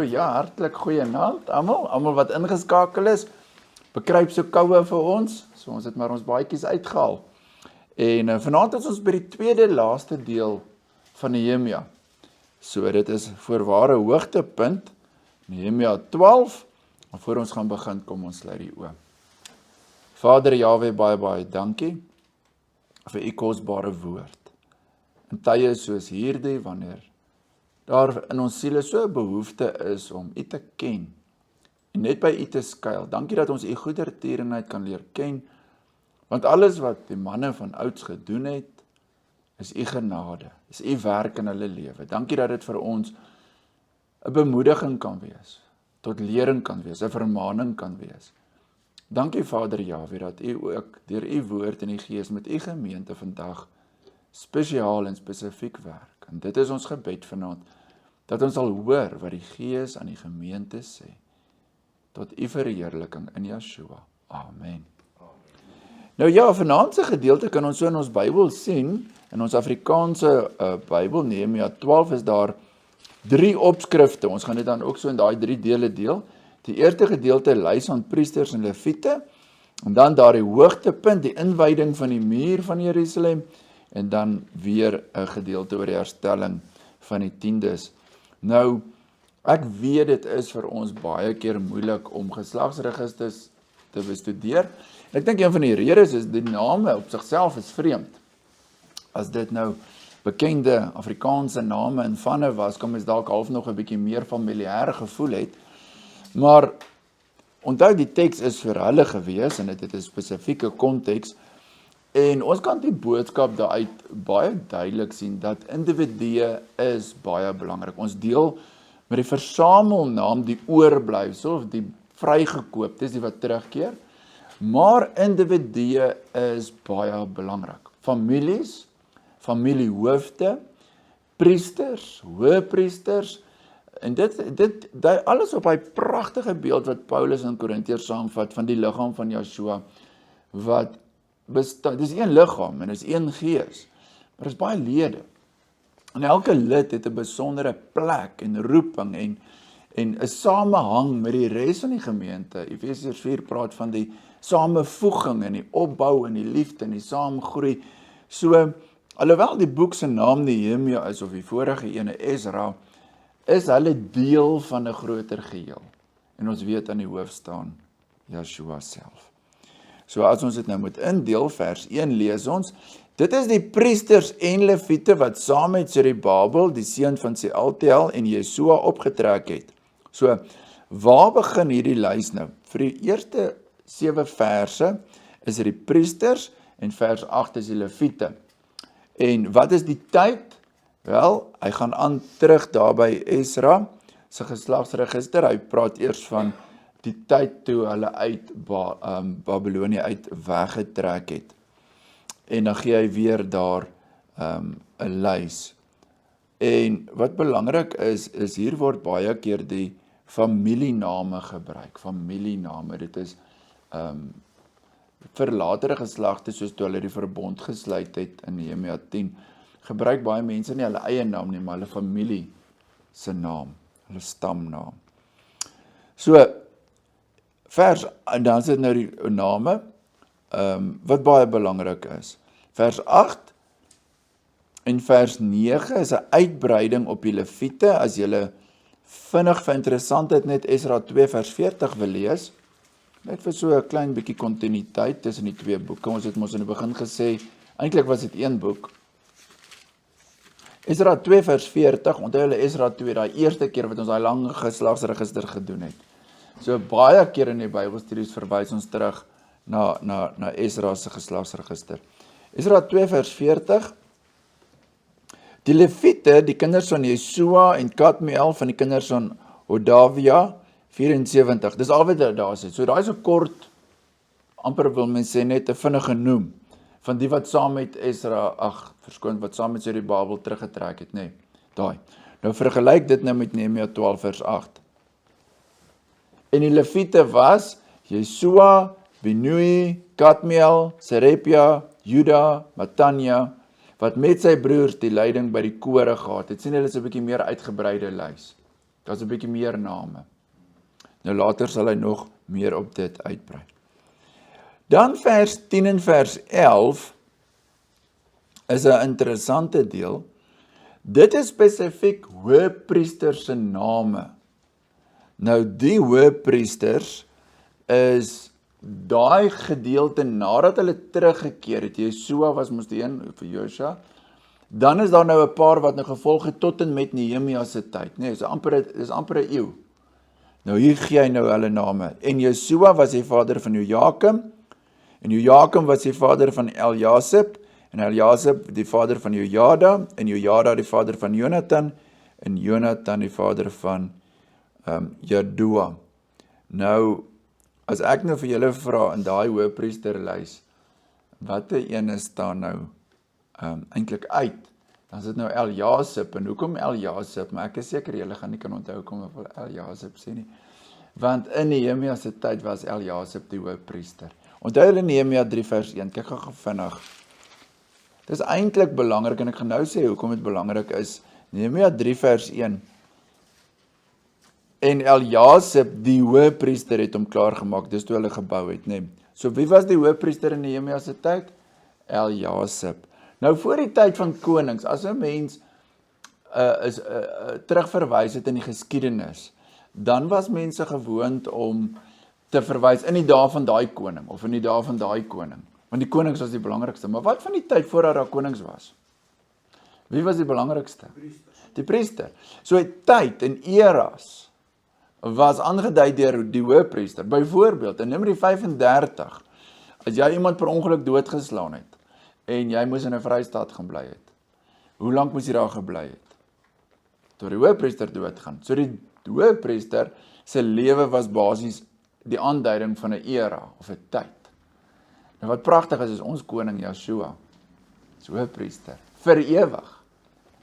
Nou ja, hartlik goeienaand almal wat ingeskakel is. Bekruip so koue vir ons, so ons het maar ons baadjies uitgehaal. En vanaand is ons by die tweede laaste deel van Nehemia. So dit is voorware hoogtepunt, Nehemia 12, en voor ons gaan begin, kom ons sluit die oë. Vader Jahwe, baie dankie vir u kosbare woord. In tye soos hierdie, wanneer daar in ons siele so 'n behoefte is om u te ken, en net by u te skuil. Dankie dat ons u goedertierenheid kan leer ken, want alles wat die manne van ouds gedoen het, is u genade, is u werk in hulle lewe. Dankie dat dit vir ons 'n bemoediging kan wees, tot lering kan wees, 'n vermaaning kan wees. Dankie Vader Jahwe, dat u ook deur u woord en die Gees met u gemeente vandag spesiaal en spesifiek werk. En dit is ons gebed vanaand, dat ons sal hoor wat die Gees aan die gemeente sê, tot u verheerliking in Yeshua. Amen. Nou ja, vanaand se gedeelte kan ons so in ons Bybel sien, in ons Afrikaanse Bybel, Nehemia 12, is daar 3 opskrifte. Ons gaan dit dan ook so in daai 3 dele deel. Die eerste gedeelte lys aan priesters en leviete, en dan daar die hoogtepunt, die inwyding van die muur van Jerusalem, en dan weer 'n gedeelte oor die herstelling van die tiendes. Nou, ek weet dit is vir ons baie keer moeilik om geslagsregisters te bestudeer. Ek dink een van die redes is die name op sigself is vreemd. As dit nou bekende Afrikaanse name en vanne was, kan mens dalk half nog 'n bietjie meer familiêre gevoel het. Maar onthou die teks is vir hulle gewees en dit het 'n spesifieke konteks. En ons kan die boodskap daaruit baie duidelik sien dat individue is baie belangrik. Ons deel met die versamelnaam die oorblyfsel of die vrygekooptes, die wat terugkeer. Maar individue is baie belangrik. Families, familiehoofde, priesters, hoëpriesters, en dit alles op hy pragtige beeld wat Paulus in Korintiërs saamvat van die liggaam van Yeshua, wat bestaan, dis een liggaam en dis een gees, maar dis baie lede. En elke lid het 'n besondere plek en roeping en 'n samehang met die res van die gemeente. Efesiërs 4 praat van die samevoeging en die opbou en die liefde en die saamgroei. So, alhoewel die boek se naam Nehemia is of die vorige ene Ezra, is hulle deel van 'n groter geheel. En ons weet aan die hoof staan Yeshua self. So as ons dit nou moet indeel, vers 1 lees ons, dit is die priesters en leviete wat saam met Zerubabel, die seun van Sealtiel en Jesua opgetrek het. So, waar begin hierdie lys nou? Vir die eerste 7 verse is dit die priesters en vers 8 is die leviete. En wat is die tyd? Wel, hy gaan aan terug daar by Esra se geslagsregister. Hy praat eers van die tyd toe hulle uit Babylonië uit weggetrek het. En dan gee hy weer daar 'n lys. En wat belangrik is hier word baie keer die familiename gebruik. Familiename, dit is vir latere geslagte, soos toe hulle die verbond gesluit het in Nehemia 10, gebruik baie mense nie hulle eie naam nie, maar hulle familie se naam, hulle stamnaam. So, en dan is dit nou die name, wat baie belangrik is. Vers 8 en vers 9 is 'n uitbreiding op die leviete. As julle vinnig vir interessantheid net Esra 2 vers 40 wil lees, net vir so 'n klein bietjie kontinuïteit tussen die 2 boeke. Ons het mos in die begin gesê, eintlik was dit 1 boek. Esra 2 vers 40, onthou julle Esra 2, daai eerste keer wat ons daai lang geslagsregister gedoen het. So baie keer in die Bybelstudies verwys ons terug na Esra se geslagsregister. Esra 2 vers 40, die leviete, die kinders van Jesua en Kadmiel van die kinders van Hodavia, 74, dis al wat daar is. So daai is 'n kort, amper wil mens sê net 'n vinnige noem, van die wat saam met Esra, wat saam met Zerubabel teruggetrek het, nee, daai. Nou vergelyk dit nou met Nehemia 12 vers 8. En die leviete was Jesua, Binui, Kadmiel, Serepia, Juda, Matanja, wat met sy broers die leiding by die kore gehad het. Sien hulle is 'n bietjie meer uitgebreide lys. Daar's 'n bietjie meer name. Nou later sal hy nog meer op dit uitbrei. Dan vers 10 en vers 11 is 'n interessante deel. Dit is spesifiek hoëpriesters se name. Nou die hoëpriesters is daai gedeelte nadat hulle teruggekeer het. Jesua was mos die een vir Josua. Dan is daar nou 'n paar wat nou gevolg het tot en met Nehemia se tyd. Nee, dis amper 'n eeu. Nou hier gee hy nou hulle name. En Jesua was die vader van Jojakim, en Jojakim was die vader van Eljasib, en Eljasib die vader van Jojada, en Jojada die vader van Jonathan, en Jonathan die vader van Jadua. Nou, as ek nou vir julle vra in daai hoëpriesterlys, watter ene staan nou eintlik uit? Dan is dit nou Eljasib, en hoekom Eljasib? Maar ek is seker julle gaan nie kan onthou hoekom ek wil Eljasib sê nie. Want in Nehemia se tyd was Eljasib die hoëpriester. Onthou julle Nehemia 3 vers 1, kyk gou vinnig. Dis eintlik belangrik en ek gaan nou sê hoekom dit belangrik is. Nehemia 3 vers 1. En Eljasib die hoëpriester het hom klaar gemaak, dis toe hulle gebou het, nee. So wie was die hoëpriester in Nehemia se tyd? Eljasib. Nou voor die tyd van konings, as 'n mens terugverwys het in die geskiedenis, dan was mense gewoond om te verwys in die dae van daai koning of in die dae van daai koning, want die konings was die belangrikste. Maar wat van die tyd voordat daar konings was? Wie was die belangrikste? Die priester. So tyd en eras was aangedui deur die hoëpriester. Byvoorbeeld in Numeri 35, as jy iemand per ongeluk doodgeslaan het en jy moes in 'n vrystaat gaan bly het. Hoe lank moes jy daar gebly het? Tot die hoëpriester doodgaan. So die hoëpriester se lewe was basies die aanduiding van 'n era of 'n tyd. Nou wat pragtig is ons koning Joshua, is hoëpriester vir ewig.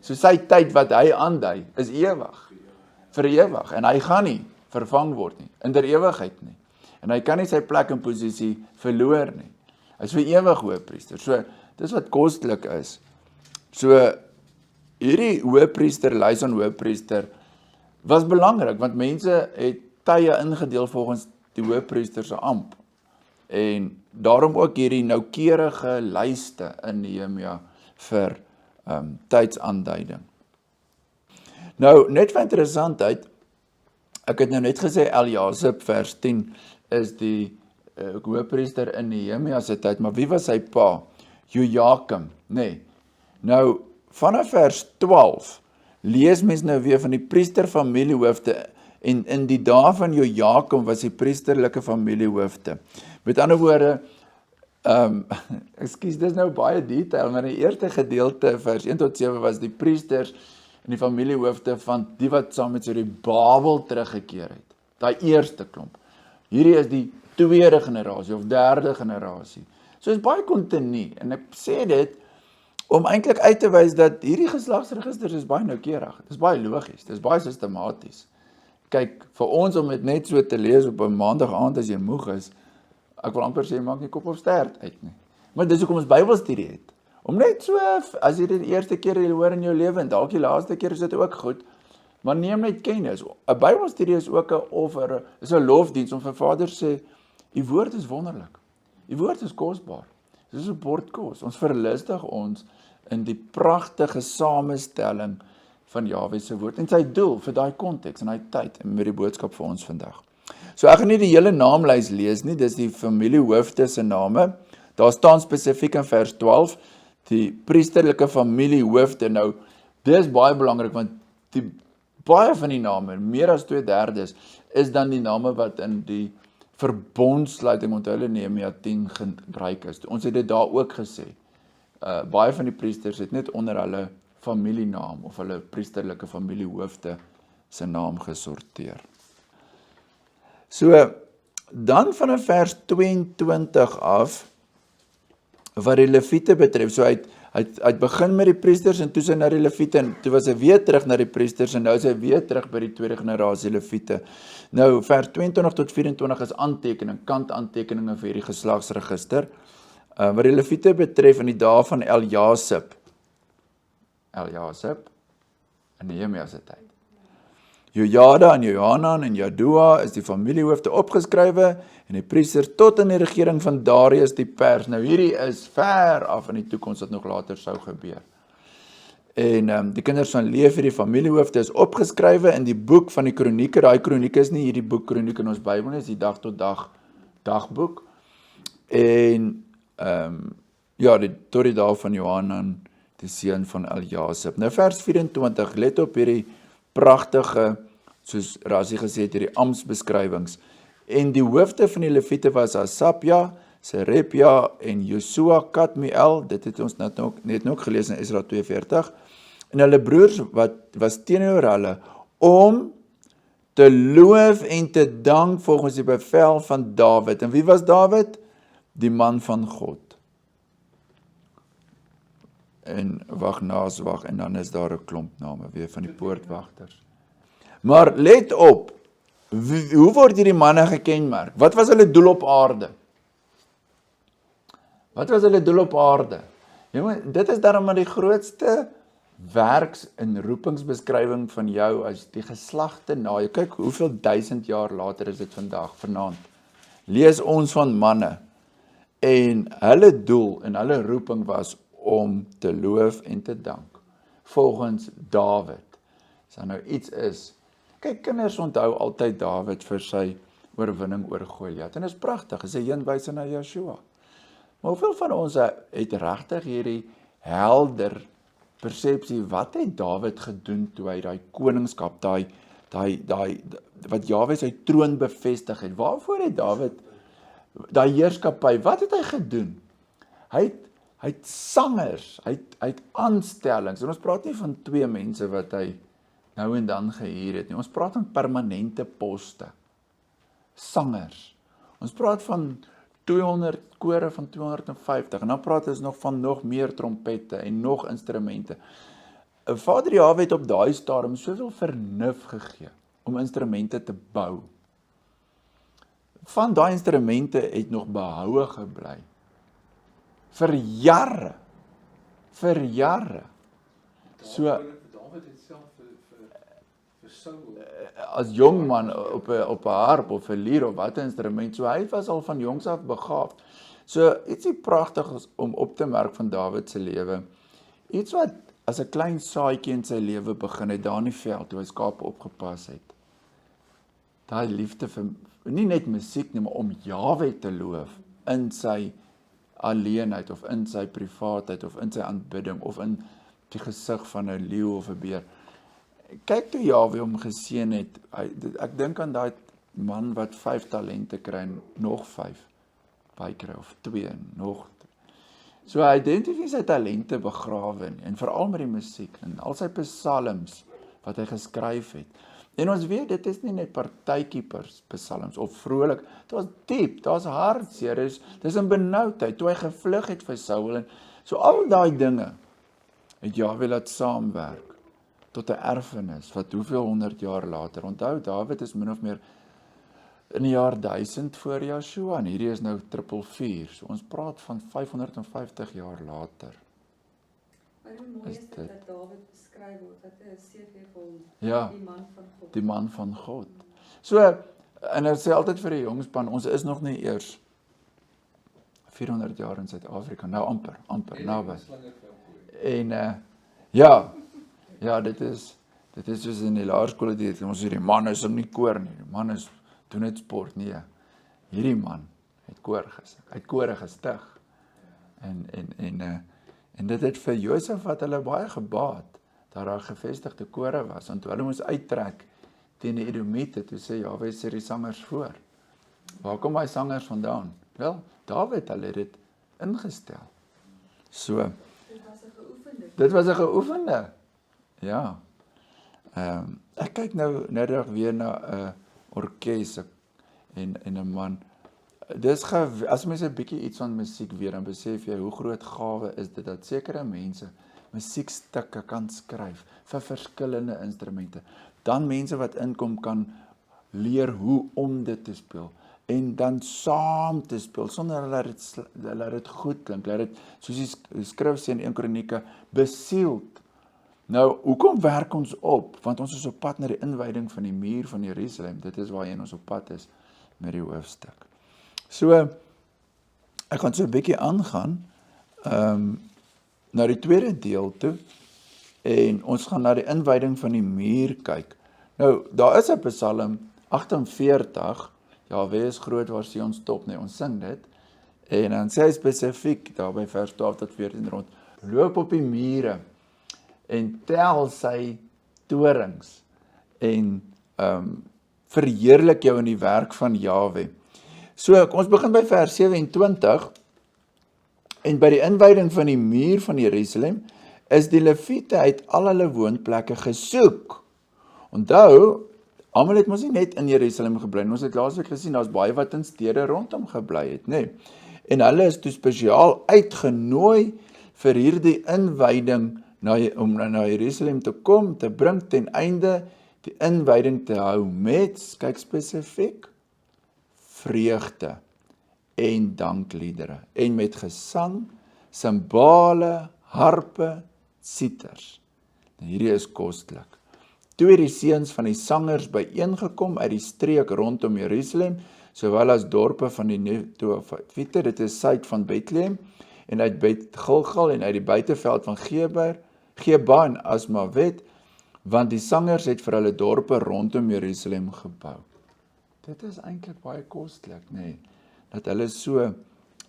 So sy tyd wat hy aandui is ewig. Vir ewig, en hy gaan nie vervang word nie, in der ewigheid nie. En hy kan nie sy plek en posisie verloor nie. Hy is vir ewig hoëpriester. So dis wat kostelik is. So hierdie hoëpriester, lys aan hoëpriester, was belangrik, want mense het tye ingedeel volgens die hoëpriester se amp. En daarom ook hierdie noukeurige lyste in Nehemia vir tydsaanduiding. Nou, net vir interessantheid, ek het nou net gesê Eljasib vers 10 is die hoëpriester in Nehemia se tyd, maar wie was sy pa? Jojakim, nee. Nou, vanaf vers 12 lees mens nou weer van die priesterfamiliehoofde, en in die dae van Jojakim was die priesterlike familiehoofde. Met ander woorde, ekskuus, dis nou baie detail, maar in die eerste gedeelte, vers 1 tot 7, was die priesters en die familiehoofde van die wat saam met Babel teruggekeer het. Daai eerste klomp. Hierdie is die tweede generasie of derde generasie. So is baie kontinu, en ek sê dit om eintlik uit te wys dat hierdie geslagsregisters is baie noukeurig. Dis baie logies, dis baie sistematies. Kyk, vir ons om dit net so te lees op 'n maandag aand as jy moeg is, ek wil amper sê, maak nie kop of stert uit nie. Maar dis hoekom ons Bybelstudie het. Om net so, as jy dit die eerste keer hoor in jou lewe, en dalk die laaste keer is dit ook goed, maar neem net kennis. 'n Bybelstudie is ook 'n offer, is 'n lofdiens om vir Vader sê, u woord is wonderlik. U woord is kosbaar. Dit is 'n bord kos. Ons verlustig ons in die pragtige samestelling van Jahwe se woord en sy doel vir daai konteks en daai tyd en met die boodskap vir ons vandag. So ek gaan nie die hele naamlys lees nie, dis die familiehoofde se name. Daar staan spesifiek in vers 12 die priesterlike familiehoofde. Nou, dis baie belangrik want die baie van die name, meer as 2/3, is dan die name wat in die verbondsluiting, onthou hulle Nehemia 10 gebruik is. Ons het dit daar ook gesê. Baie van die priesters het net onder hulle familienaam of hulle priesterlike familiehoofde se naam gesorteer. So, dan vanaf vers 22 af, wat die Lewiete betref, so hy het begin met die priesters en toe sy na die Lewiete en toe was hy weer terug na die priesters en nou is hy weer terug by die tweede generasie Lewiete. Nou vers 22 tot 24 is aantekening, kantaantekeninge vir hierdie geslagsregister. Wat die Lewiete betref in die dae van Eljasib in Nehemia se tyd. Jojada en Johanan en Jadua is die familiehoofde opgeskrywe en die priesters tot in die regering van Darius die pers. Nou hierdie is ver af in die toekoms wat nog later sou gebeur. En die kinders van Levi, die familiehoofde, is opgeskrywe in die boek van die kronieke. Daai kronieke is nie hierdie boek kroniek in ons Bybel nie, is die dag tot dag dagboek. En tot die dae van Johanan, die seun van Eljasib. Nou vers 24, let op hierdie pragtige, soos Rassie gesê het, hierdie amptsbeskrywings. En die hoofde van die Lewiete was Asapja, Serepja en Josua, Kadmiel, dit het ons net ook gelees in Esra 42, en hulle broers was teenoor hulle, om te loof en te dank volgens die bevel van Dawid. En wie was Dawid? Die man van God. En wag, en dan is daar 'n klomp name, weer van die poortwagters. Maar let op, hoe word hierdie manne gekenmerk? Wat was hulle doel op aarde? Wat was hulle doel op aarde? Jongen, dit is daarom maar die grootste werks- en roepingsbeskrywing van jou as die geslagte na jou. Kyk hoeveel 1000 jaar later is dit vanaand. Lees ons van manne. En hulle doel en hulle roeping was om te loof en te dank. Volgens Dawid. As daar nou iets is. Kyk, kinders onthou altyd Dawid vir sy oorwinning oor Goliat. En dit is pragtig, is 'n heenwysing na Joshua. Maar hoeveel van ons het regtig hierdie helder persepsie, wat het Dawid gedoen toe hy daai koningskap, wat Jahwe sy troon bevestig het? Waarvoor het Dawid daai heerskappy, wat het hy gedoen? Hy het sangers, hy het aanstellings, en ons praat nie van 2 mense wat hy nou en dan gehuur het nie, ons praat van permanente poste, sangers, ons praat van 200 kore van 250, en dan praat ons nog meer trompette en nog instrumente. Vader Jahwe het op daai stadium soveel vernuf gegee om instrumente te bou. Van daai instrumente het nog behoue gebly. Vir jare. So, Dawid het self vir Saul as jong man op 'n harp of 'n lier of wat 'n instrument, so hy was al van jongs af begaafd. So ietsie pragtigs om op te merk van Dawid se lewe. Iets wat as 'n klein saadjie in sy lewe begin het, daar in die veld toe hy skape opgepas het. Daai liefde vir nie net musiek nie, maar om Jahwe te loof in sy alleenheid of in sy privaatheid of in sy aanbidding of in die gesig van 'n leeu of 'n beer. Kyk toe Jahwe hom geseën het. Ek dink aan daai man wat 5 talente kry en nog 5 bykry of 2 nog. So hy identifiseer sy talente begrawe en veral met die musiek en al sy psalms wat hy geskryf het. En ons weet, dit is nie net partytjie psalms of vrolik, dit was diep, daar's hartseer, dis 'n benoudheid, toe hy gevlug het vir Saul, en so al daai dinge het Jahwe laat saamwerk tot 'n erfenis, wat hoeveel 100 jaar later, onthou, Dawid is min of meer in die jaar 1000 voor Joshua, en hierdie is nou 444, so ons praat van 550 jaar later. Maar hoe mooi is dit dat Dawid beskryf word, dat 'n CV vir hom, Ja, die man van God. die man van God. So, en hy sê altyd vir die jongspan, ons is nog nie eers 400 jaar in Suid-Afrika, nou amper, naby. En ja, dit is soos in die laerskole, ons sê die man is nie koor nie, die man doen net sport, nee. Hierdie man het kore gestig. En dit het vir Josef wat hulle baie gebaat, dat daar gevestigde kore was, want hulle moes uittrek teen die Edomite, toe sê Jahwe sê die sangers voor. Waar kom hy sangers vandaan? Wel, Dawid, hulle het dit ingestel. So, dit was 'n geoefende. Ja. Ek kyk nou net weer na 'n orkes en 'n man. As mens 'n bietjie iets van musiek weet, dan besef jy hoe groot gawe is dit dat sekere mense musiekstukke kan skryf vir verskillende instrumente. Dan mense wat inkom kan leer hoe om dit te speel en dan saam te speel sonder laat dit goed klink, laat dit soos die skrif sê in 1 Kronieke besield Nou, hoekom werk ons op? Want ons is op pad na die inwyding van die muur van Jerusalem. Dit is waarheen ons op pad is met die hoofstuk. So, ek gaan so 'n bietjie aangaan na die tweede deel toe en ons gaan na die inwyding van die muur kyk. Nou, daar is 'n Psalm 48, Jahwe is groot waar sien ons top, nee, ons sing dit. En dan sê hy spesifiek daar by vers 12 tot 14 rond, loop op die mure en tel sy torings en verheerlik jou in die werk van Jahwe. So, kom ons begin by vers 27 en by die inwyding van die muur van Jerusalem is die Lewiete uit al hulle woonplekke gesoek. Onthou, almal het mos nie net in Jerusalem gebly nie. Ons het laasweek gesien, daar's baie wat in stede rondom gebly het, nê. En hulle is toe spesiaal uitgenooi vir hierdie inwyding om na Jerusalem te kom, te bring ten einde die inwyding te hou met, kyk spesifiek, vreugde en dankliedere en met gesang, simbale, harpe, siters. Hierdie is kostelik. Toe het die seuns van die sangers byeengekom uit die streek rondom Jerusalem, sowel as dorpe van die Netofiete, dit is suid van Bethlehem, en uit Bet Gilgal en uit die buiteveld van Geba en Asmavet, want die sangers het vir hulle dorpe rondom Jerusalem gebou. Dit is eintlik baie kostelik, nê, dat hulle so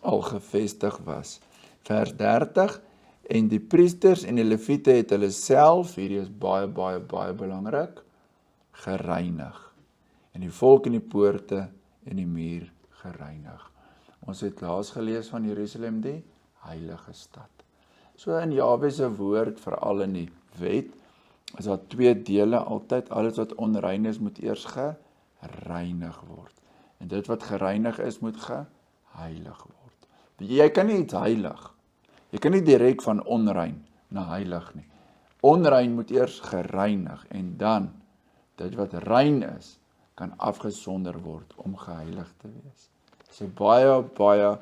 al gevestig was. Vers 30, en die priesters en die Lewiete het hulle self, hierdie is baie belangrik, gereinig. En die volk in die poorte en die muur gereinig. Ons het laas gelees van Jerusalem, die heilige stad. So in Jahwe se woord, veral in die wet, is daar twee dele altyd, alles wat onrein is, moet eers gereinig word. En dit wat gereinig is, moet geheilig word. Jy kan nie iets heilig. Jy kan nie direk van onrein na heilig nie. Onrein moet eers gereinig en dan, dit wat rein is, kan afgesonder word om geheilig te wees. Dit is 'n baie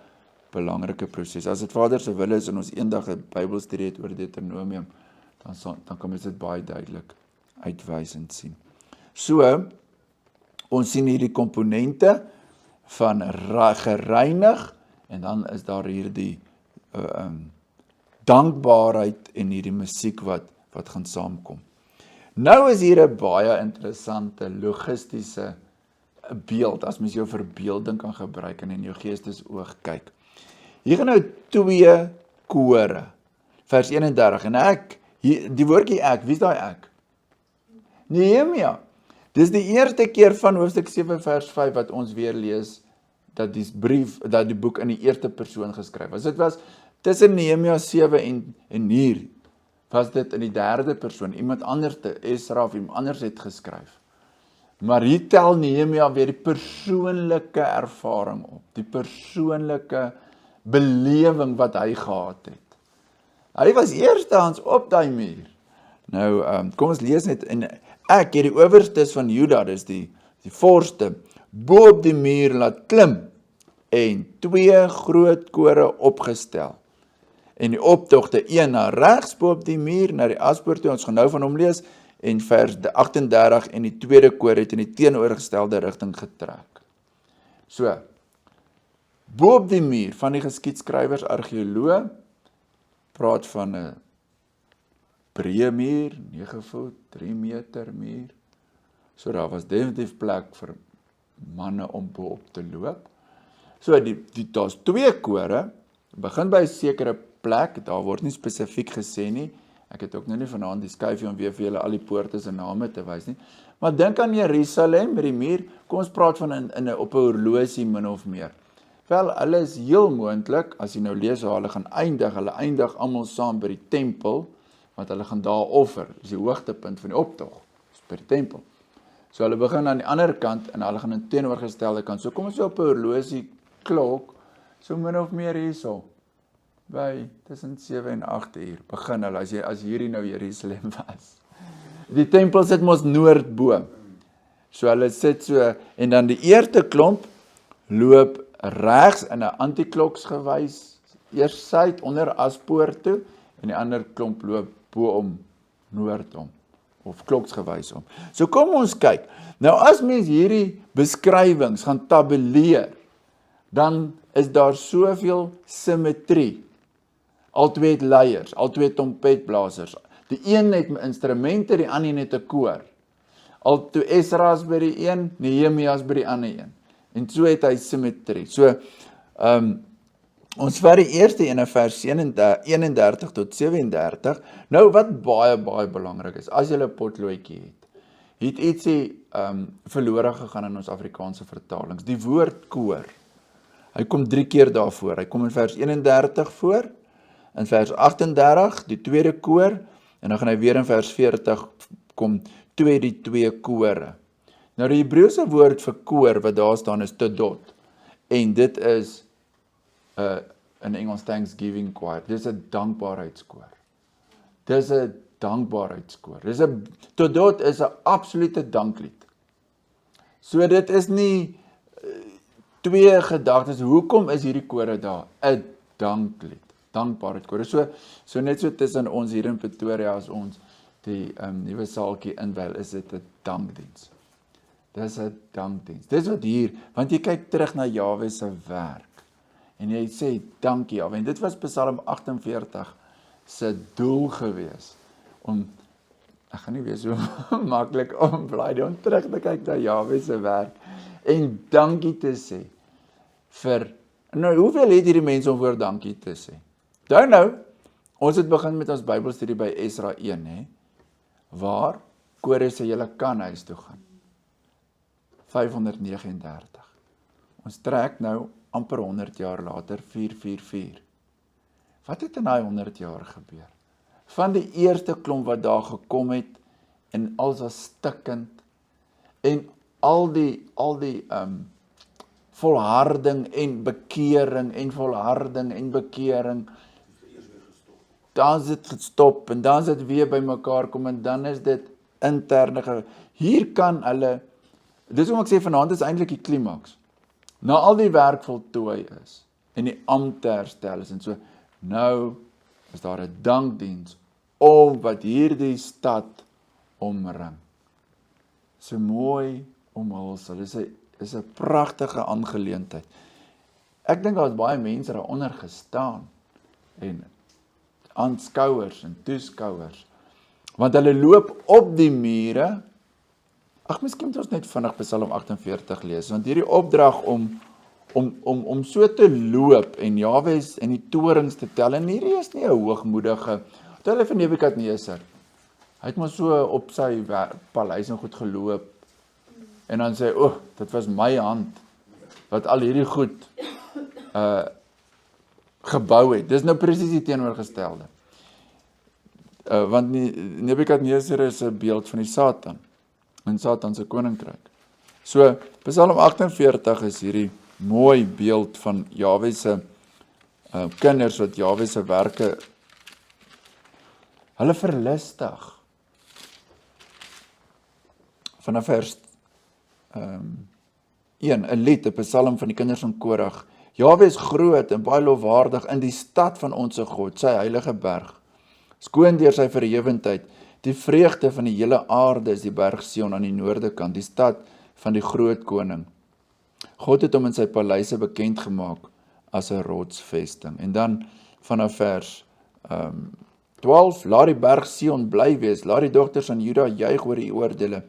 belangrike proses. As dit Vader se wil is en ons eendag 'n Bybelstudie het oor Deuteronomium, dan kan ons dit baie duidelik uitwys en sien. So, ons sien hierdie komponente van gereinig en dan is daar hierdie dankbaarheid en hierdie musiek wat gaan saamkom. Nou is hier 'n baie interessante logistiese beeld, as mens jou verbeelding kan gebruik en in jou geestesoog kyk. Hier gaan nou twee kore, vers 31, en die woordjie ek, wie is daai ek? Nehemia. Dis die eerste keer van hoofstuk 7 vers 5 wat ons weer lees, dat die boek in die eerste persoon geskryf was. Dit was tussen Nehemia 7 en hier, was dit in die derde persoon, iemand anders, Esra of iemand anders het geskryf. Maar hier tel Nehemia weer die persoonlike ervaring op, die persoonlike belewing wat hy gehad het. Hy was eerstehands op daai muur. Nou, kom ons lees net, en ek het die owerstes van Juda, dis die vorste, bo op die muur laat klim, en 2 groot kore opgestel. En die optogte, een na regs bo op die muur, na die aspoort toe, ons gaan nou van hom lees, en vers 38, en die tweede koor het in die teenoorgestelde rigting getrek. So, bo op die muur van die geskiedskrywers, argeoloog, praat van 'n breë muur, 9 voet, 3 meter muur. So daar was definitief plek vir manne om bo op te loop. So daar's 2 kore, begin by 'n sekere plek, daar word nie spesifiek gesê nie. Ek het ook nou nie vanaand die skyfie om weer vir julle al die poorte se name te wys nie. Maar dink aan Jerusalem met die muur, kom ons praat van op 'n horlosie min of meer. Wel, hulle is heel moontlik, as jy nou lees waar hulle gaan hulle eindig almal saam by die tempel, want hulle gaan daar offer, dis die hoogtepunt van die optog, dis by die tempel. So hulle begin aan die ander kant, en hulle gaan in teenoorgestelde kant, so kom ons op 'n horlosie klok, so min of meer hierso, by tussen 7 en 8 uur, begin hulle, as hierdie nou Jerusalem was. Die tempel sit mos noordbo, so hulle sit so, en dan die eerste klomp, loop regs in 'n antikloks gewys, eers suid onder Aspoort toe, en die ander klomp loop bo om noordom, of kloksgewys om. So kom ons kyk. Nou as mens hierdie beskrywings gaan tabuleer, dan is daar soveel simmetrie. Albei het leiers, albei trompetblasers. Die een het instrumente, die ander het 'n koor. Altoe Esra's by die een, Nehemia's by die ander een. En so het hy simmetrie. So, ons vat die eerste ene vers 31 tot 37. Nou wat baie belangrik is, as jy 'n potloodjie het ietsie verlore gegaan in ons Afrikaanse vertalings. Die woord koor. Hy kom 3 keer daarvoor. Hy kom in vers 31 voor, in vers 38 die tweede koor, en dan gaan hy weer in vers 40 kom die twee kore. Nou die Hebreëse woord vir koor wat daar staan is todot, en dit is in Engels Thanksgiving choir. Dis 'n dankbaarheidskoor. Dis 'n dankbaarheidskoor. Todot is 'n absolute danklied. So dit is nie twee gedagtes, hoekom is hierdie kore daar? 'n danklied, dankbaarheidskoor. So net so tussen ons hier in Pretoria as ons die nuwe saaltjie inwyl, is dit 'n dankdiens. Dis 'n dankdiens. Dis wat hier, want jy kyk terug na Jahwe se werk en jy sê dankie Jahwe. En dit was Psalm 48 se doel gewees om, ek gaan nie wees so maklik om terug te kyk na Jahwe se werk en dankie te sê vir, nou hoeveel het hierdie mense om voor dankie te sê? Nou, ons het begin met ons Bybelstudie by Esra 1, waar Kore sê julle kan huis toe gaan. 539. Ons trek nou amper 100 jaar later, 444. Wat het in daai 100 jaar gebeur? Van die eerste klomp wat daar gekom het, en alles was stikkend, en al die volharding en bekering, en volharding en bekering, dan is dit gestop, en dan is dit weer by mekaar kom, en dan is dit interne, hier kan hulle, dis hoe ek sê, vanaand is eintlik die klimaks, na al die werk voltooi is, en die ampte herstel is, en so, nou is daar 'n dankdiens, wat hierdie stad omring. So mooi omhulsel, is 'n pragtige aangeleentheid. Ek dink daar is baie mense daaronder gestaan, en aanskouers en toeskouers, want hulle loop op die mure. Miskien moet ons net vinnig Psalm 48 lees, want hierdie opdrag om so te loop, en Jahwe en die torings te tel, en hierdie is nie 'n hoogmoedige, hulle van Nebukadneser, hy het maar so op sy paleis en goed geloop, en dan sê, dit was my hand, wat al hierdie goed gebou het. Dis nou presies die teenoorgestelde. Want Nebukadneser is 'n beeld van die Satan, en Satan se koninkryk. So, Psalm 48 is hierdie mooi beeld van Jahwe se kinders, wat Jahwe se werke, hulle verlustig. Vanaf vers 1, 'n lied, 'n psalm van die kinders van Korag. Jahwe is groot en baie lofwaardig in die stad van ons God, sy heilige berg. Skoon deur sy verhewendheid, die vreugde van die hele aarde is die berg Sion aan die noorde kant, die stad van die groot koning. God het hom in sy paleise bekend gemaak as 'n rotsvesting. En dan vanaf vers 12, laat die berg Sion bly wees, laat die dogters van Juda juig oor die oordele.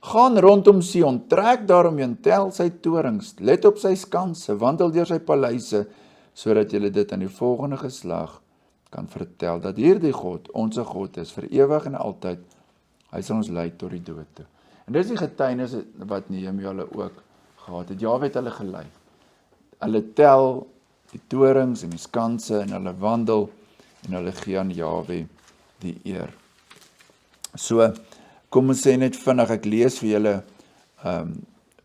Gaan rondom Sion, trek daaromheen, tel sy torings, let op sy skanse, wandel deur sy paleise, sodat julle dit aan die volgende geslag kan vertel, dat hierdie God, ons God is, vir ewig en altyd, hy sal ons lei tot die dood toe. En dis die getuienis wat Nehemia hulle ook gehad het. Jahwe het hulle gelei. Hulle tel die torings en die skanse, en hulle wandel, en hulle gee aan Jahwe die eer. So, kom ons sê net vinnig, ek lees vir julle,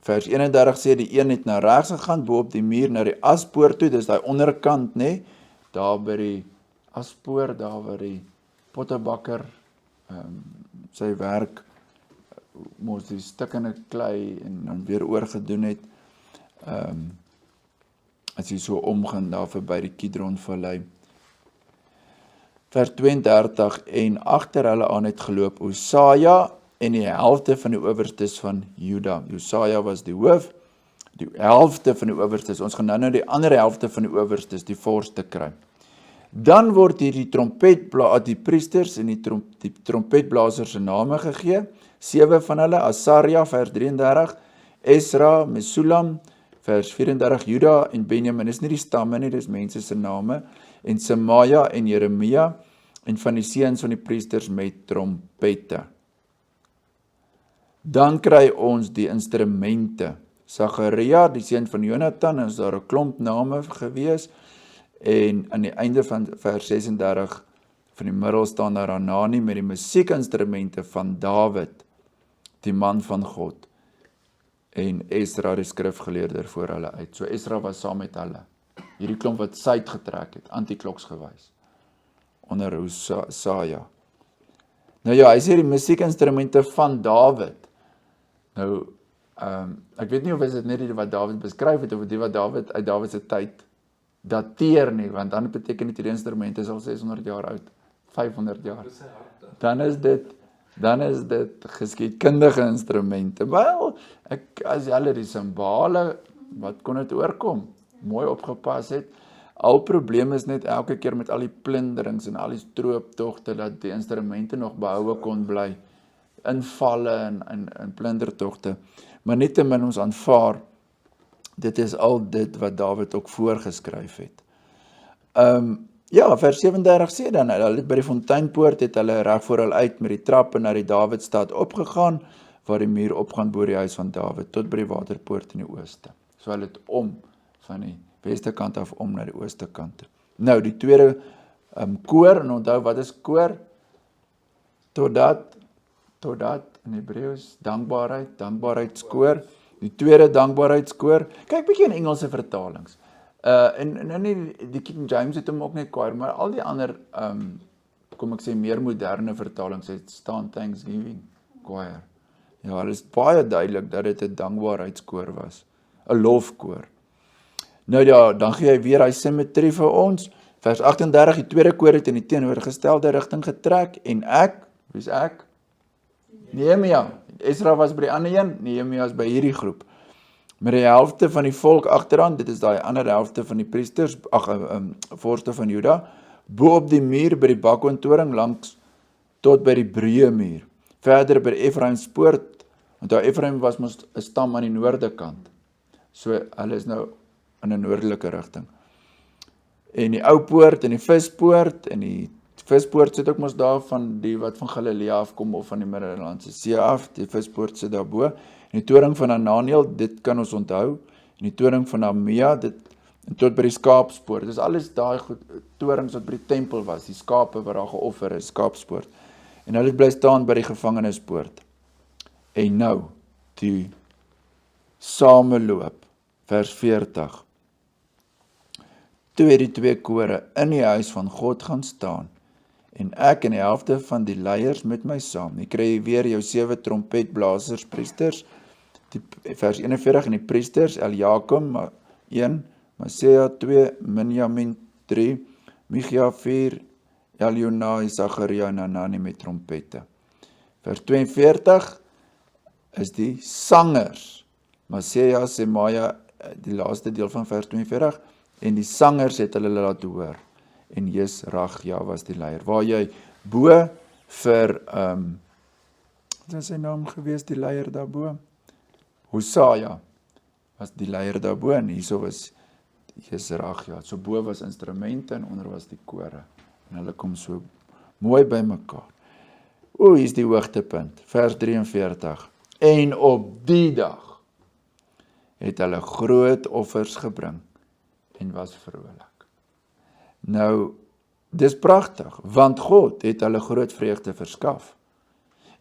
vers 31 sê, die een het na regs gegaan, bo op die muur, na die aspoort toe, dis die onderkant, daar by die aspoor, daar waar die pottebakker, sy werk, moes die stikkende klei, en dan weer oorgedoen het, as hy so omgaan, daar verby die Kidron Vallei. vers 32, en agter hulle aan het geloop Hosaja en die helfte van die owerstes van Juda. Hosaja was die hoof, die helfte van die owerstes. Ons gaan nou die ander helfte van die owerstes, die vorste kry. Dan word hier die priesters en die trompetblasers se name gegee. 7 van hulle, Asaria, vers 33, Esra, Mesulam, vers 34, Juda en Benjamin, is nie die stamme nie, dis mense se name, en Semaja en Jeremia, en van die seuns van die priesters met trompette. Dan kry ons die instrumente. Sagaria, die seun van Jonathan, is daar 'n klomp name gewees, en aan die einde van vers 36 van die middel staan daar Hanani met die musiekinstrumente van Dawid, die man van God, en Esra die skrifgeleerde voor hulle uit. So Esra was saam met hulle. Hierdie klomp wat sy uitgetrek het, antikloks gewys, onder Hosaja. Nou ja, hy sê die musiekinstrumente van Dawid. Nou, ek weet nie of dit net die wat Dawid beskryf het, of die wat Dawid uit Dawid se tyd dateer nie, want dan beteken die instrumente is al 600 jaar oud, 500 jaar. Dis sy harte. Dan is dit geskiedkundige instrumente. Wel, as hulle die simbole, wat kon dit oorkom? Mooi opgepas het. Al probleem is net elke keer met al die plunderings en al die strooptogte, dat die instrumente nog behoue kon bly. Invalle en plundertogte. Maar nietemin ons aanvaar, dit is al dit wat Dawid ook voorgeskryf het. Ja, vers 37 sê dan, hulle by die fonteinpoort het hulle reg voor hulle uit met die trappe na die Dawidstad opgegaan, waar die muur opgaan bo die huis van Dawid, tot by die waterpoort in die ooste. So hulle het om, van die weste kant af om na die ooste kant toe. Nou, die tweede koor, en onthou, wat is koor? Totdat, in Hebreëus, dankbaarheidskoor, die tweede dankbaarheidskoor, kyk bietjie in Engelse vertalings, en die King James het hom ook net choir, maar al die ander, kom ek sê, meer moderne vertalings, het staan Thanksgiving choir. Ja, dit is baie duidelik dat dit 'n dankbaarheidskoor was, 'n lofkoor. Nou ja, dan gee hy weer hy symmetrie vir ons, vers 38, die tweede koor het in die teenoorgestelde rigting getrek, en wie is ek? Nehemia. Esra was by die ander een, Nehemia is by hierdie groep. Met die helfte van die volk agteraan, dit is daai ander helfte van die priesters, vorste van Juda, bo op die muur by die bakwoontoring langs tot by die breë muur. Verder by die Efraim's poort, want daar Efraim was mos 'n stam aan die noorde kant. So hulle is nou in 'n noordelike rigting. En die ou poort en die vispoort, en die vispoort sit ook mos daar van die wat van Galilea afkom of van die Middellandse See af, die vispoort sit daarbo. En die toring van Hananiel, dit kan ons onthou, en die toring van Amia, dit en tot by die skaapspoort. Dis alles daai torings wat by die tempel was, die skape wat daar geoffer is, skaapspoort. En hulle bly staan by die gevangenispoort. En nou, die sameloop, vers 40. Toe het die twee kore in die huis van God gaan staan, en ek en die helfte van die leiers met my saam. Jy kry weer jou 7 trompetblasers, priesters, vers 41, en die priesters, Eliakim 1, Masea 2, Minjamin 3, Micha 4, Eljonai, Sagaria en Hanani met trompette. Vers 42 is die sangers, Masea, Semaja, die laaste deel van vers 42, en die sangers het hulle laat hoor, en Jesragja was die leier, waar jy bo vir, wat is sy naam gewees, die leier daarbo? Hosaja was die leier daarbo, en hierso was Jesragja, so bo was instrumente, en onder was die kore, en hulle kom so mooi by mekaar. Hier is die hoogtepunt, vers 43, en op die dag het hulle groot offers gebring, en was vrolik. Nou, dis pragtig, want God het hulle groot vreugde verskaf.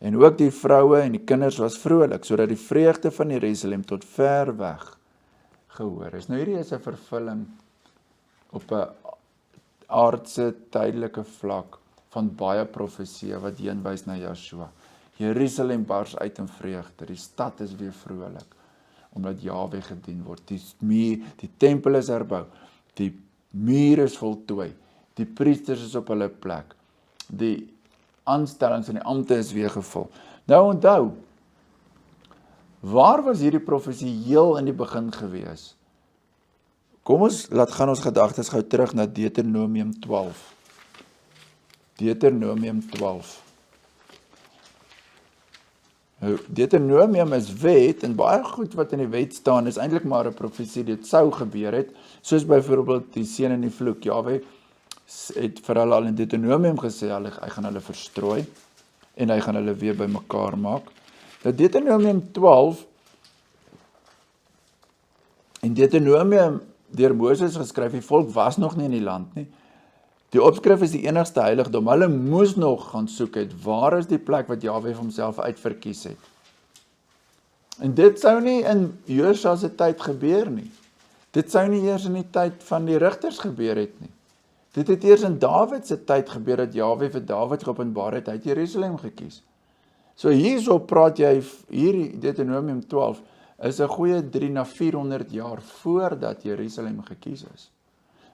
En ook die vroue en die kinders was vrolik, sodat die vreugde van Jerusalem tot ver weg gehoor is. Nou hierdie is 'n vervulling op 'n aardse, tydelike vlak van baie profeseë wat heenwys na Joshua. Jerusalem bars uit in vreugde, die stad is weer vrolik, omdat Jahwe gedien word. Die tempel is herbou, die muur is voltooi, die priesters is op hulle plek, die aanstellings en die ampte is weer gevul. Nou onthou, waar was hierdie profesie heel in die begin gewees? Kom ons laat gaan ons gedagtes gou terug na Deuteronomium 12. Deuteronomium 12. Nou, Deuteronomium is wet en baie goed wat in die wet staan is eintlik maar 'n profesie, dit sou gebeur het, soos byvoorbeeld die seën en die vloek. Jahwe het vir hulle al in Deuteronomium gesê, hy gaan hulle verstrooi en hy gaan hulle weer bymekaar maak. Nou Deuteronomium 12 en Deuteronomium deur Moses geskryf, die volk was nog nie in die land nie. Die opskrif is die enigste heiligdom. Hulle moes nog gaan soek het, waar is die plek wat Jahwe vir homself uitverkies het? En dit sou nie in Josua se tyd gebeur nie. Dit sou nie eers in die tyd van die rigters gebeur het nie. Dit het eers in Dawid se tyd gebeur dat Jahwe vir Dawid geopenbaar het, hy het Jerusalem gekies. So hierso praat jy, hier Deuteronomium 12, is 'n goeie 3 na 400 jaar voordat Jerusalem gekies is.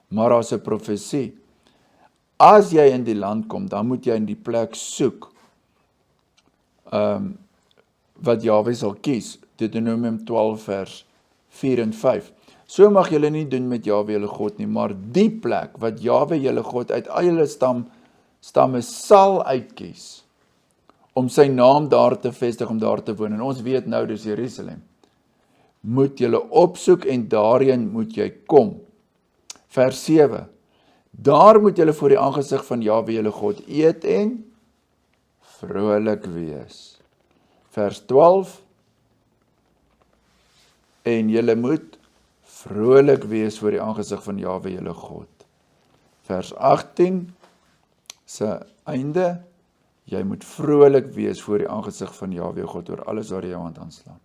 Maar daar's 'n profesie. As jy in die land kom, dan moet jy in die plek soek wat Jahwe sal kies. Deuteronomium 12 vers 4 en 5. So mag julle nie doen met Jahwe julle God nie, maar die plek wat Jahwe julle God uit al julle stamme sal uitkies, om sy naam daar te vestig, om daar te woon. En ons weet nou, dis Jerusalem. Moet julle opsoek en daarheen moet jy kom. Vers 7. Daar moet julle voor die aangesig van Jahwe julle God eet en vrolik wees. Vers 12. En julle moet vrolik wees voor die aangesig van Jahwe julle God. Vers 18 se einde. Jy moet vrolik wees voor die aangesig van Jahwe God oor alles waar jy jou hand aanslaan.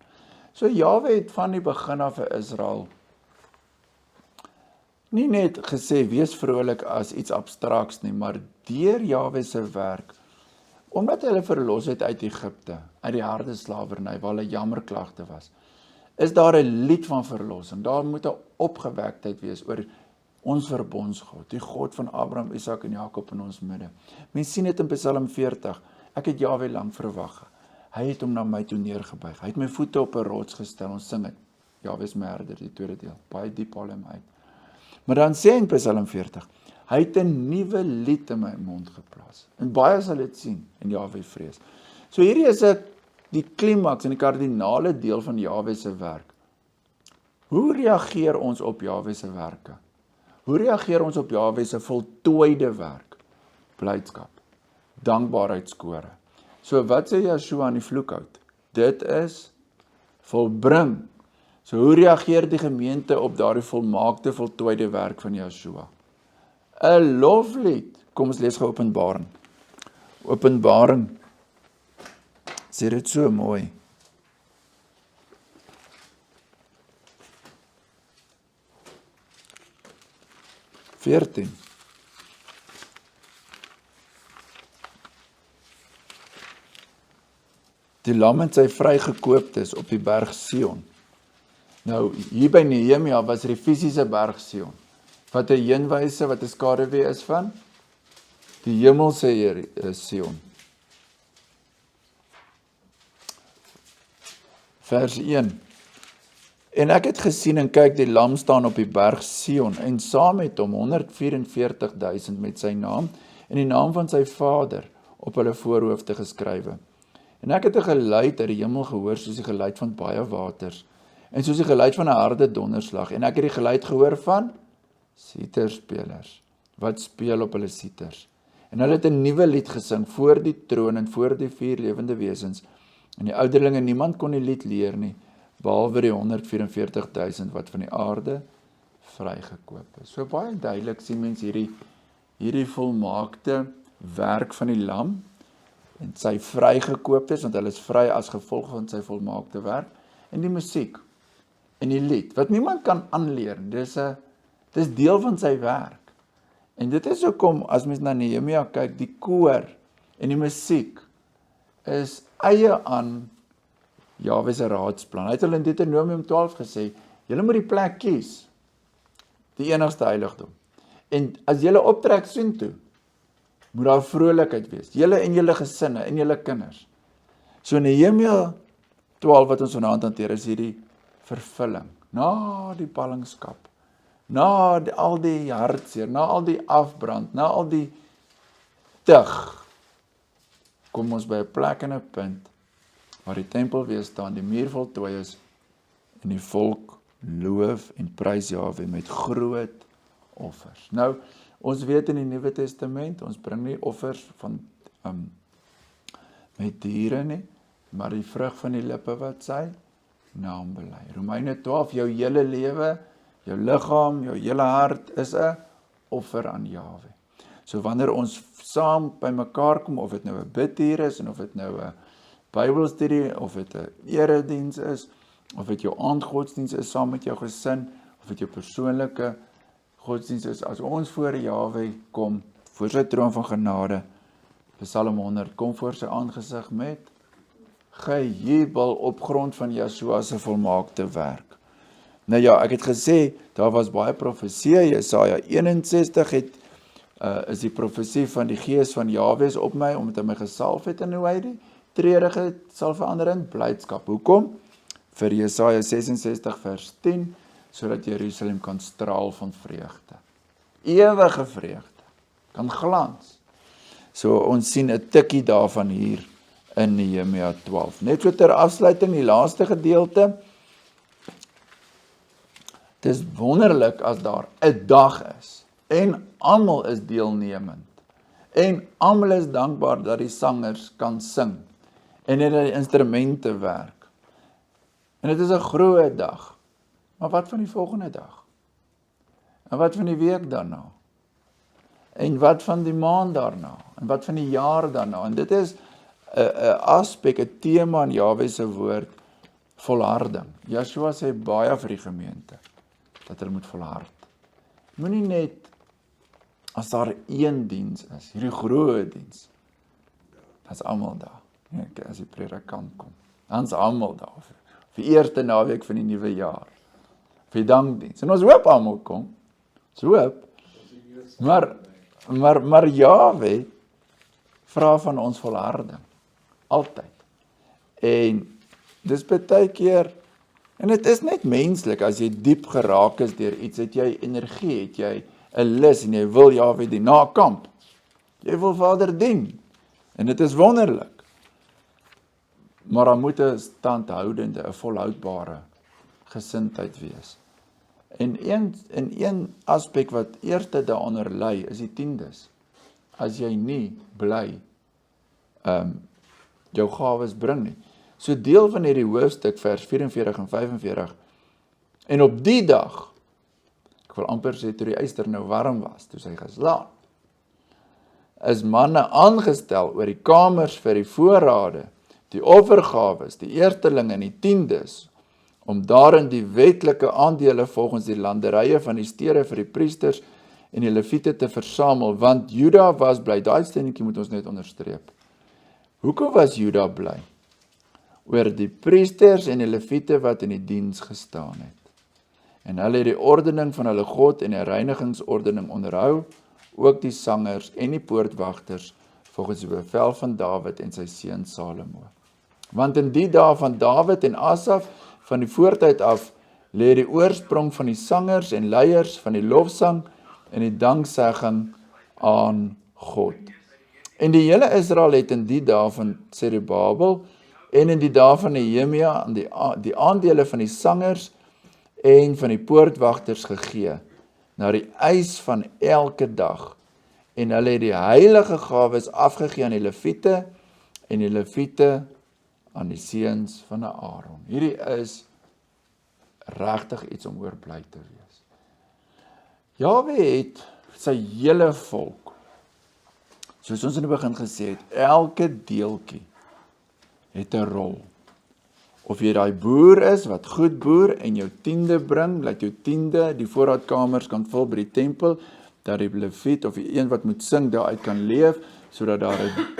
So Jahwe het van die begin af vir Israel nie net gesê wees vrolik as iets abstraks nie, maar deur Jahwe se werk, omdat hulle verlos het uit Egipte, uit die harde slawerny waar hulle jammerklagte was, is daar 'n lied van verlossing. Daar moet 'n opgewektheid wees oor ons verbondsgod, die God van Abraham, Isak en Jakob in ons midde. Mens sien dit in Psalm 40. Ek het Jahwe lank verwag. Hy het hom na my toe neergebuig. Hy het my voete op 'n rots gestel. Ons sing dit. Jahwe is my herder, die tweede deel. Baie diep haal hom uit. Maar dan sê in Psalm 40, hy het 'n nuwe lied in my mond geplaas. En baie sal dit sien en Jahwe vrees. So hierdie is die klimaks en die kardinale deel van Jahwe se werk. Hoe reageer ons op Jahwe se werke? Hoe reageer ons op Jahwe se voltooide werk? Blydskap, dankbaarheidskore. So wat sê Joshua in die vloekhout? Dit is volbring. So hoe reageer die gemeente op daardie volmaakte, voltooide werk van Joshua? 'n loflied. Kom ons lees gou Openbaring. Openbaring sê dit so mooi. Die lam het sy vrygekooptes op die berg Sion. Nou, hier by Nehemia was die fisiese berg Sion, wat 'n heenwyse, wat 'n skaduwee is van die hemelse Sion. Vers 1. En ek het gesien en kyk, die lam staan op die berg Sion, en saam met hom 144.000 met sy naam, en die naam van sy vader op hulle voorhoofde geskrywe. En ek het 'n geluid uit die hemel gehoor, soos die geluid van baie waters, en soos die geluid van 'n harde donderslag, en ek het die geluid gehoor van siterspelers, wat speel op hulle siters. En hulle het 'n nuwe lied gesing voor die troon en voor die 4 lewende wesens, en die ouderlinge, niemand kon die lied leer nie, behalwe die 144.000 wat van die aarde vrygekoop is. So baie duidelik sien mens hierdie volmaakte werk van die lam, en sy vrygekoop is, want hulle is vry as gevolg van sy volmaakte werk, en die musiek, en die lied, wat niemand kan aanleer, dis deel van sy werk. En dit is hoekom, as mens na Nehemia kyk, die koor en die musiek is eie aan Jahwe se raadsplan. Hy het hulle in Deuteronomium 12 gesê, julle moet die plek kies, die enigste heiligdom. En as julle optrek soontoe, moet daar vrolikheid wees, julle en julle gesinne, en julle kinders. So Nehemia 12 wat ons vanaand hanteer, is hierdie vervulling, na die ballingskap, na al die hartseer, na al die afbrand, na al die tug, kom ons by 'n plek en 'n punt, waar die tempel weer staan, die muur voltooi is, en die volk loof en prys Jahwe met groot offers. Nou, ons weet in die Nuwe Testament, ons bring nie offers van met diere nie, maar die vrug van die lippe wat sy naam bely. Romeine 12, jou hele lewe, jou liggaam, jou hele hart is 'n offer aan Jahwe. So wanneer ons saam by mekaar kom, of dit nou 'n bidtuur is, en of dit nou 'n Bybelstudie, of dit 'n erediens is, of dit jou aandgodsdiens is saam met jou gesin, of dit jou persoonlike godsdiens is, as ons voor Jahwe kom, voor sy troon van genade, Psalm 100, kom voor sy aangesig met gejubel op grond van Yeshua se volmaakte werk. Nou ja, ek het gesê, daar was baie profeseë, Jesaja 61 is die profesie van die gees van Jahwe op my, omdat hy my gesalf het, en hoe hy die treurige sal verander in blydskap. Hoekom? Vir Jesaja 66 vers 10, sodat Jerusalem kan straal van vreugde. Ewige vreugde, kan glans. So ons sien 'n tikkie daarvan hier in Nehemia 12. Net so ter afsluiting, die laaste gedeelte. Het is wonderlik as daar 'n dag is, en almal is deelnemend, en almal is dankbaar dat die sangers kan sing, en dat die instrumente werk. En dit is 'n groot dag. Maar wat van die volgende dag? En wat van die week daarna? En wat van die maand daarna? En wat van die jaar daarna? En dit is 'n aspek, 'n tema in Jahwe se woord, volharding. Yeshua sê baie vir die gemeente, dat hulle moet volhard. Moenie net, as daar een diens is, hierdie groot diens, dan is almal daar. As die predikant kom, dan is almal daar. Vir die eerste naweek van die nuwe jaar, vir die dankdiens. En ons hoop almal kom, ons hoop, maar Jahwe vra van ons volharding, altyd. En dis baie keer, en dit is net menslik, as jy diep geraak is deur iets, het jy energie, het jy 'n lus, en jy wil Jahwe dien, na kamp, jy wil Vader dien, en dit is wonderlik. Maar daar moet 'n standhoudende, 'n volhoudbare gesindheid wees. En een aspek wat eerste daaronder lê, is die tiendes. As jy nie bly jou gawes bring nie. So deel van hierdie hoofstuk, vers 44 en 45, en op die dag, ek wil amper sê, toe die yster nou warm was, toe sy geslaan, is manne aangestel oor die kamers vir die voorrade, die offergawes, die eerstelinge en die tiendes, om daarin die wetlike aandele volgens die landerye van die stede vir die priesters en die leviete te versamel, want Juda was bly, daai stenetjie moet ons net onderstreep. Hoekom was Juda bly? Oor die priesters en die leviete wat in die diens gestaan het. En hulle het die ordening van hulle God en die reinigingsordening onderhou, ook die sangers en die poortwagters, volgens die bevel van Dawid en sy seun Salomo. Want in die dae van Dawid en Asaf, van die voortyd af, lê die oorsprong van die sangers en leiers van die lofsang en die danksegging aan God. En die hele Israel het in die dae van Zerubabel en in die dae van Nehemia die aandele van die sangers en van die poortwagters gegee, na die eis van elke dag. En hulle het die heilige gawes afgegee aan die leviete en die leviete aan die seuns van Aaron. Hierdie is regtig iets om oor bly te wees. Jahwe het sy hele volk, soos ons in die begin gesê het, elke deeltjie het 'n rol. Of jy daai boer is wat goed boer en jou tiende bring, laat jou tiende die voorraadkamers kan vul by die tempel, dat die leviet of die een wat moet sing daaruit kan leef, sodat daar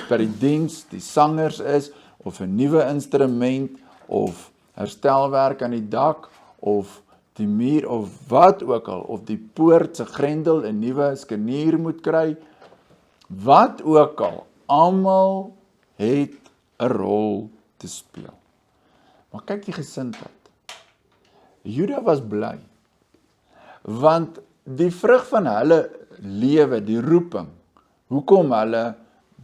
by die diens die sangers is, of 'n nuwe instrument, of herstelwerk aan die dak, of die muur, of wat ook al, of die poort se grendel 'n nuwe skenier moet kry, Wat ook al, almal het 'n rol te speel. Maar kyk die gesindheid. Juda was bly, want die vrug van hulle lewe, die roeping, hoekom hulle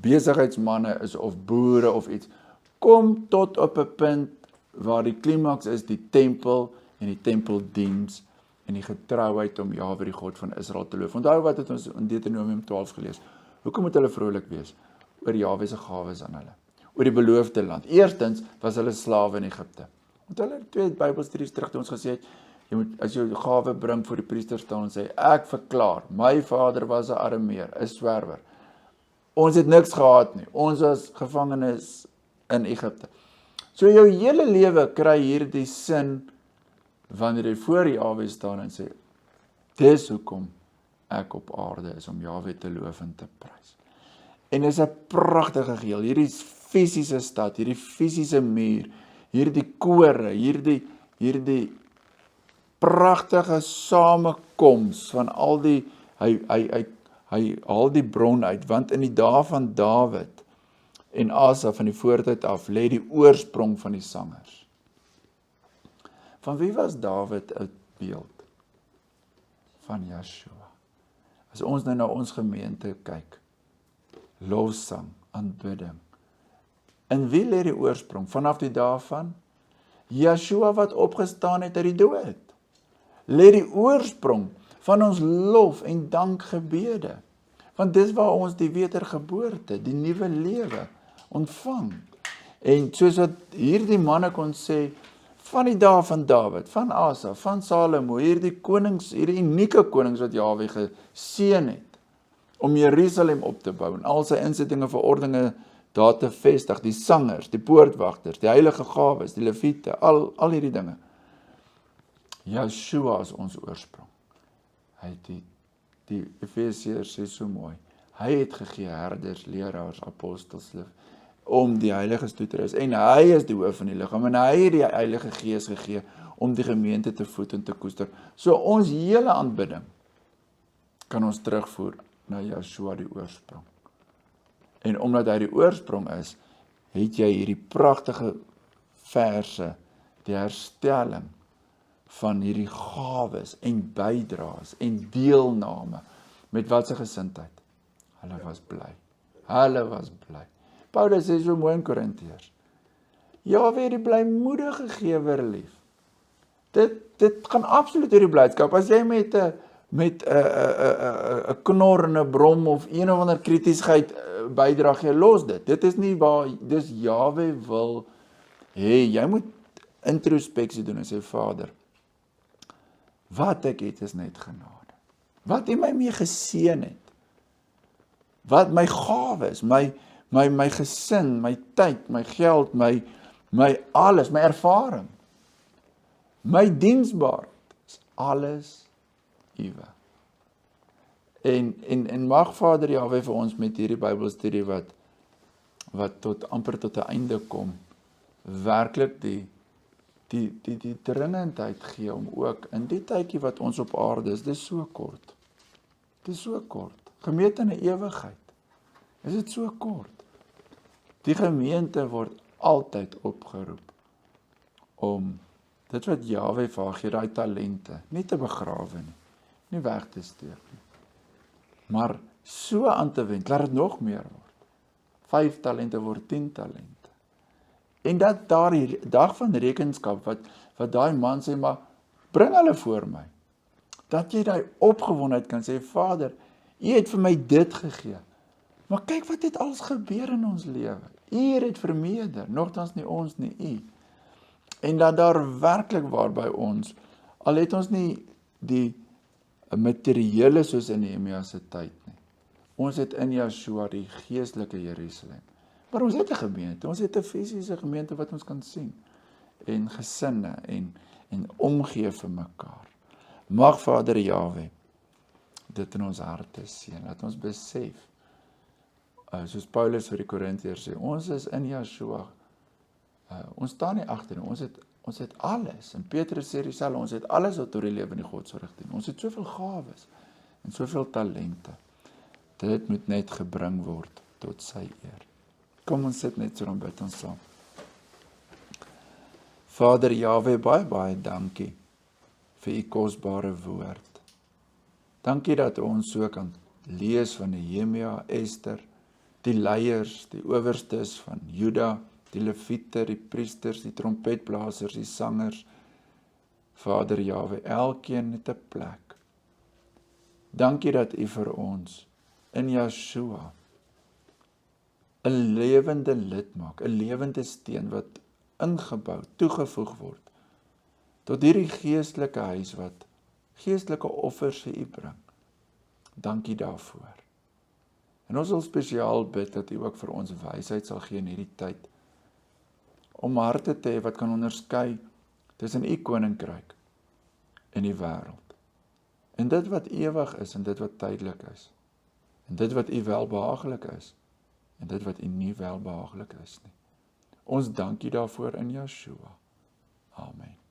besigheidsmanne is of boere of iets, kom tot op 'n punt waar die klimaks is die tempel en die tempeldiens en die getrouheid om Jahwe die God van Israel te loof. Onthou wat het ons in Deuteronomium 12 gelees? Hoekom moet hulle vrolik wees? Oor Jahwe se gawes aan hulle, oor die beloofde land. Eerstens was hulle slawe in Egipte. Onthou hulle 2 Bybelstudies terug toe ons gesê het, jy moet as jy 'n gawe bring voor die priester staan en sê, ek verklaar, my vader was 'n Arameer, 'n swerwer. Ons het niks gehad nie. Ons was gevangenes in Egipte. So jou hele lewe kry hierdie sin wanneer jy voor Jahwe staan en sê, dis hoekom ek op aarde is, om Jahwe te loof en te prys. En is 'n pragtige geheel, hierdie fisiese stad, hierdie fisiese muur, hierdie kore, hierdie pragtige samekoms van al die, hy haal die bron uit, want in die dae van Dawid en Asa van die voortyd af, lê die oorsprong van die sangers. Van wie was Dawid 'n beeld? Van Yeshua. As ons nou na ons gemeente kyk, lofsang, aanbidding. In wie lê die oorsprong? Vanaf die dae van Yeshua wat opgestaan het uit die dood. Lê die oorsprong van ons lof en dankgebede. Want dis waar ons die wedergeboorte, die nuwe lewe ontvang. En soos wat hierdie manne kon sê, van die dae van Dawid, van Asa, van Salomo, hierdie konings, hierdie unieke konings wat Jahwe geseën het, om Jerusalem op te bou, en al sy insettinge verordeninge daar te vestig, die sangers, die poortwagters, die heilige gawes, die leviete, al hierdie dinge. Yeshua is ons oorsprong. Hy het die Efesiërs sê so mooi, hy het gegee herders, leraars, apostels, om die heiliges toe te rus, en hy is die hoof van die liggaam, en hy het die Heilige Gees gegee, om die gemeente te voed en te koester. So ons hele aanbidding, kan ons terugvoer na Yeshua die oorsprong. En omdat hy die oorsprong is, het jy hierdie pragtige verse, die herstelling van hierdie gawes en bydraes en deelname, met wat se gesindheid? Hulle was bly. Hulle was bly. Paulus sê so mooi in Korintiërs, Jahwe het die blymoedige gewer lief. Dit gaan absoluut oor die blydskap. As jy met 'n knor en 'n brom of een of ander kritiesheid bydra gee, los dit. Dit is nie waar, dis Jahwe wil hê, jy moet introspeksie doen en sê, Vader, wat ek het is net genade. Wat U my mee geseën het. Wat my gawes, my gesin, my tyd, my geld, my alles, my ervaring, my diensbaarheid, is alles Uwe. En mag Vader Jahwe vir ons met hierdie Bybelstudie wat amper tot 'n einde kom, werklik die dringendheid gee om ook in die tydjie wat ons op aarde is, dis so kort. Dis so kort. Gemeet in 'n ewigheid. Is dit so kort? Die gemeente word altyd opgeroep om dit wat Jahwe vir haar gee, daai talente, nie te begrawe nie weg te steek nie, maar so aan te wend, laat dit nog meer word. 5 talente word 10 talente. En dat daar die dag van rekenskap, wat daai man sê, maar bring hulle voor my, dat jy daai opgewondenheid kan sê, Vader, U het vir my dit gegee, maar kyk wat het alles gebeur in ons lewe. U het vermeerder, nogtans nie ons nie, U. En dat daar werklik waar by ons, al het ons nie die materiële soos in Nehemia se tyd nie. Ons het in Yeshua die geestelike Jerusalem. Maar ons het 'n gemeente, ons het 'n fisiese gemeente wat ons kan sien. En gesinne en omgee vir mekaar. Mag Vader Jahwe dit in ons harte seën, dat ons besef, soos Paulus vir die Korintiërs sê, ons is in Yeshua, ons staan nie agter nie, ons het alles, en Petrus sê dieselfde, ons het alles wat oor die lewe in die Godsorg dien, ons het soveel gawes, en soveel talente, Dit moet net gebring word tot sy eer. Kom ons sit net so dan bid ons saam. Vader Jahwe, baie dankie vir u kosbare woord. Dankie dat ons so kan lees van Nehemia, Ester, die leiers, die owerstes van Juda, die leviete, die priesters, die trompetblasers, die sangers. Vader Jahwe, elkeen het 'n plek. Dankie dat u vir ons in Yeshua 'n lewende lid maak, 'n lewende steen wat ingebou, toegevoeg word tot hierdie geestelike huis wat geestelike offers vir u bring. Dankie daarvoor. En ons wil spesiaal bid dat u ook vir ons wysheid sal gee in hierdie tyd, om harte te hê wat kan onderskei tussen u koninkryk en die wêreld. En dit wat ewig is en dit wat tydelik is. En dit wat u welbehaaglik is en dit wat u nie welbehaaglik is nie. Ons dank u daarvoor in Yeshua. Amen.